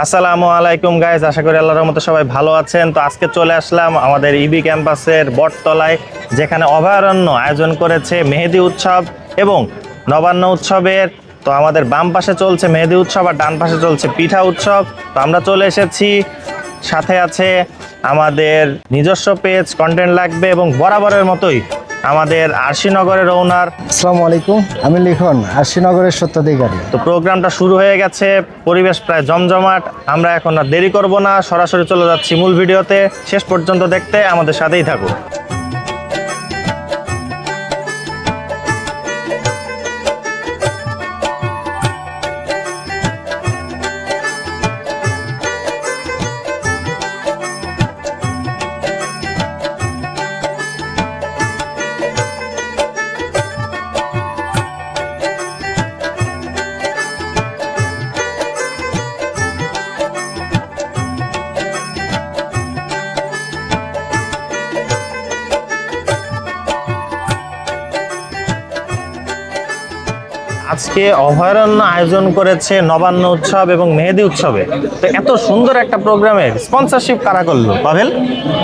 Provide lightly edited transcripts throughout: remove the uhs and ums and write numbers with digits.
আসসালামু আলাইকুম গাইস, আশা করি আল্লাহর রহমতে সবাই ভালো আছেন। তো আজকে চলে আসলাম আমাদের ইবি ক্যাম্পাসের বটতলায়, যেখানে অভয়ারণ্য আয়োজন করেছে মেহেদি উৎসব এবং নবান্ন উৎসবের। তো আমাদের বাম পাশে চলছে মেহেদি উৎসব আর ডান পাশে চলছে পিঠা উৎসব। তো আমরা চলে এসেছি, সাথে আছে আমাদের নিজস্ব পেজ কন্টেন্ট লাগবে এবং বরাবরের মতোই আমাদের আরশিনগরের ওনার। আসসালামু আলাইকুম, আমি লিখন আরশিনগরের সত্ত্বাধিকারী। তো প্রোগ্রামটা শুরু হয়ে গেছে, পরিবেশ প্রায় জমজমাট। আমরা এখন আর দেরি করব না, সরাসরি চলে যাচ্ছি মূল ভিডিওতে। শেষ পর্যন্ত দেখতে আমাদের সাথেই থাকুন। আজকে অভয়ারণ্য আয়োজন করেছে নবান্ন উৎসব এবং মেহেদি উৎসবে। তো এত সুন্দর একটা প্রোগ্রামের স্পন্সরশিপ কারা করলো পাভেল?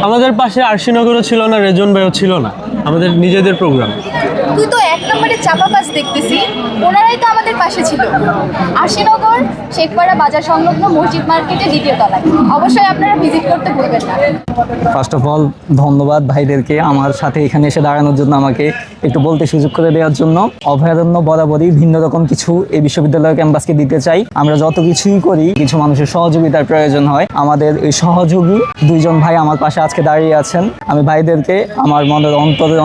আমাদের পাশে আরশিনগরও ছিল না, রেজন ভাইও ছিল না, আমাদের নিজেদের প্রোগ্রাম। তুই তো এক নম্বরে চাপাবাজ দেখতেছি, ওনারাই তো আমাদের পাশে ছিল। আরশিনগর শেখপাড়া বাজার সংলগ্ন মসজিদ মার্কেটে দ্বিতীয় তলায়, অবশ্যই আপনারা ভিজিট করতে ভুলবেন না। ফার্স্ট অফ অল ধন্যবাদ ভাইদেরকে আমার সাথে এখানে এসে দাঁড়ানোর জন্য, আমাকে একটু বলতে সুযোগ করে দেওয়ার জন্য। অভয়ারণ্য বরাবরই ভিন্ন রকম কিছু এই বিশ্ববিদ্যালয় ক্যাম্পাসকে দিতে চাই। আমরা যত কিছুই করি, কিছু মানুষের সহযোগিতার প্রয়োজন হয়। আমাদের এই সহযোগী দুইজন ভাই আমার পাশে আজকে দাঁড়িয়ে আছেন। আমি ভাইদেরকে আমার মনের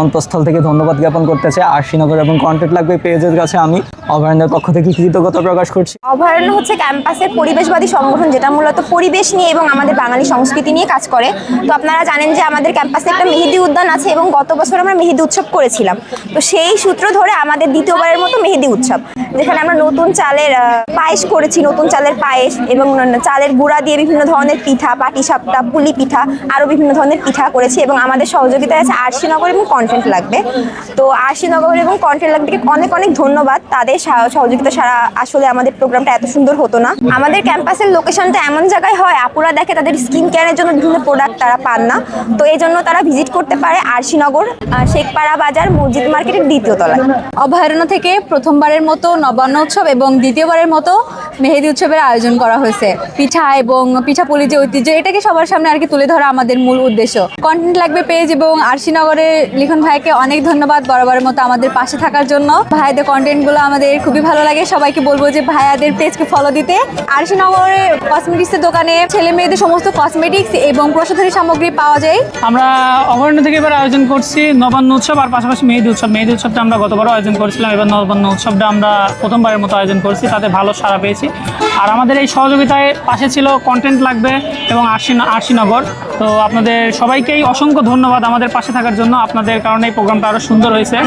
অন্তঃস্থল থেকে ধন্যবাদ জ্ঞাপন করতে চাই। আরশিনগর এবং কন্টেন্ট লাগবে পেজের কাছে আমি অভয়ারণ্যের পক্ষ থেকে কৃতজ্ঞতা প্রকাশ করছি। অভয়ারণ্য হচ্ছে ক্যাম্পাসের পরিবেশবাদী সংগঠন, যেটা মূলত পরিবেশ নিয়ে এবং আমাদের বাঙালি সংস্কৃতি নিয়ে কাজ করে। তো আপনারা জানেন যে আমাদের ক্যাম্পাসে একটা মেহেদি উদ্যান আছে এবং গত বছর আমরা মেহেদি উৎসব করেছিলাম। তো সেই সূত্র ধরে আমাদের দ্বিতীয়বারের মতো মেহেদি উৎসব, যেখানে আমরা নতুন চালের পায়েস করেছি, নতুন চালের পায়েস এবং চালের গুঁড়া দিয়ে বিভিন্ন ধরনের পিঠা, পাটিসাপটা, পুলি পিঠা, আরও বিভিন্ন ধরনের পিঠা করেছি। এবং আমাদের সহযোগিতায় আছে আরশিনগর এবং কন্টেন্ট লাগবে। তো আরশিনগর এবং কন্টেন্ট লাগবেকে অনেক অনেক ধন্যবাদ। তাদের সহযোগিতা ছাড়া আসলে আমাদের প্রোগ্রামটা এত সুন্দর হতো না। আমাদের ক্যাম্পাসের লোকেশনটা এমন জায়গায় হয়, আপুরা দেখে তাদের স্কিন কেয়ারের জন্য বিভিন্ন প্রোডাক্ট তারা পান না। তো এই জন্য তারা ভিজিট করতে পারে আরশিনগর শেখপাড়া বাজার মসজিদ মার্কেটের দ্বিতীয় তলায়। অভয়ারণ্য থেকে প্রথমবারের মতো নবান্ন উৎসব এবং দ্বিতীয়বারের মতো মেহেদি উৎসবের আয়োজন করা হয়েছে। পিঠা এবং পিঠাপুলি যে ঐতিহ্য, এটাকে সবার সামনে আর কি তুলে ধরা আমাদের মূল উদ্দেশ্য। কন্টেন্ট লাগবে পেজ এবং আরশিনগরের লিখন ভাইকে অনেক ধন্যবাদ বরাবরের মতো আমাদের পাশে থাকার জন্য। ভাইদের কন্টেন্টগুলো আমাদের খুবই ভালো লাগে। সবাইকে বলবো যে ভাইয়াদের পেজকে ফলো দিতে। আরশিনগরে কসমেটিক্সের দোকানে ছেলে মেয়েদের সমস্ত কসমেটিক্স এবং প্রসাধনী সামগ্রী পাওয়া যায়। আমরা অভয়ারণ্য থেকে এবার আয়োজন করছি নবান্ন উৎসব আর পাশাপাশি মেহেদি উৎসব। মেহেদি উৎসবটা আমরা গতবারও আয়োজন করেছিলাম, এবার নবান্ন উৎসবটা আমরা প্রথমবারের মতো আয়োজন করছি, তাতে ভালো সাড়া পেয়েছি। আর আমাদের এই সহযোগিতায় পাশে ছিল কন্টেন্ট লাগবে এবং আরশিনগর। তো আপনাদের সবাইকেই অসংখ্য ধন্যবাদ আমাদের পাশে থাকার জন্য। আপনাদের কারণে এই প্রোগ্রামটা আরও সুন্দর হয়েছে।